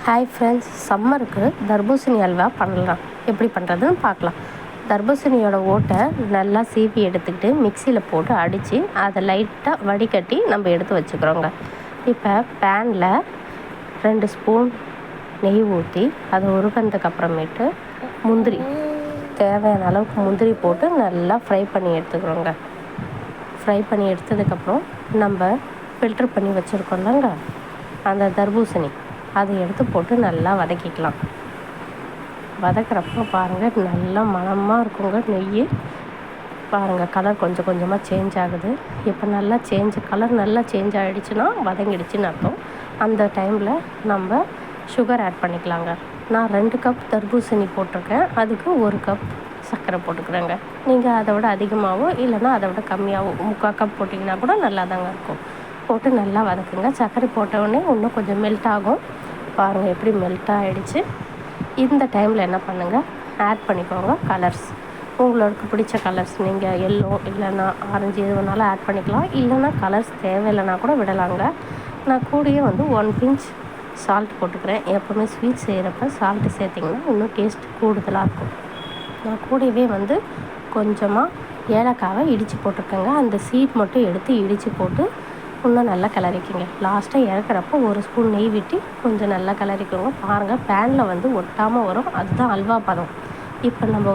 Hi friends, சம்மருக்கு தர்பூசணி அல்வா பண்ணலாம். எப்படி பண்ணுறதுன்னு பார்க்கலாம். தர்பூசணியோட ஓட்டை நல்லா சீவி எடுத்துக்கிட்டு மிக்சியில் போட்டு அடித்து அதை லைட்டாக வடிகட்டி நம்ம எடுத்து வச்சுக்கிறோங்க. இப்போ பேனில் 2 ஸ்பூன் நெய் ஊற்றி அதை உருகினதுக்கு அப்புறமேட்டு முந்திரி, தேவையான அளவுக்கு முந்திரி போட்டு நல்லா ஃப்ரை பண்ணி எடுத்துக்கிறோங்க. ஃப்ரை பண்ணி எடுத்ததுக்கப்புறம் நம்ம ஃபில்ட்ரு பண்ணி வச்சுருக்கோம்லங்க அந்த தர்பூசணி, அதை எடுத்து போட்டு நல்லா வதக்கிக்கலாம். வதக்கிறப்போ பாருங்கள், நல்லா மணமாக இருக்குங்க. நெய் பாருங்கள், கலர் கொஞ்சம் கொஞ்சமாக சேஞ்ச் ஆகுது. இப்போ நல்லா கலர் நல்லா சேஞ்ச் ஆகிடுச்சுன்னா வதங்கிடுச்சுன்னு அர்த்தம். அந்த டைமில் நம்ம சுகர் ஆட் பண்ணிக்கலாங்க. நான் 2 கப் தர்பூசணி போட்டிருக்கேன், அதுக்கு 1 கப் சர்க்கரை போட்டுக்கிறேங்க. நீங்கள் அதை விட அதிகமாகவோ இல்லைன்னா அதை விட கம்மியாகவோ 3/4 கப் போட்டிங்கன்னா கூட நல்லா தாங்க இருக்கும். போட்டு நல்லா வதக்குங்க. சர்க்கரை போட்டவுடனே இன்னும் கொஞ்சம் மெல்ட் ஆகும். பாருங்கள் எப்படி மெல்ட் ஆகிடுச்சு. இந்த டைமில் என்ன பண்ணுங்கள், ஆட் பண்ணிக்கோங்க கலர்ஸ். உங்களுக்கு பிடிச்ச கலர்ஸ், நீங்கள் எல்லோ இல்லைன்னா ஆரஞ்சு எது வேணாலும் ஆட் பண்ணிக்கலாம். இல்லைன்னா கலர்ஸ் தேவையில்லைன்னா கூட விடலாங்க. நான் கூடயே 1 பிஞ்ச் சால்ட் போட்டுக்கிறேன். எப்போவுமே ஸ்வீட் செய்கிறப்ப சால்ட்டு சேர்த்திங்கன்னா இன்னும் டேஸ்ட் கூடுதலாக இருக்கும். நான் கூடவே கொஞ்சமாக ஏலக்காவை இடித்து போட்டிருக்கேங்க. அந்த சீட் மட்டும் எடுத்து இடித்து போட்டு இன்னும் நல்லா கிளறிக்குங்க. லாஸ்ட்டாக இறக்குறப்போ 1 ஸ்பூன் நெய் விட்டு கொஞ்சம் நல்லா கிளறிக்கோங்க. பாருங்கள், பேனில் ஒட்டாமல் வரும். அதுதான் அல்வா பதம். இப்போ நம்ம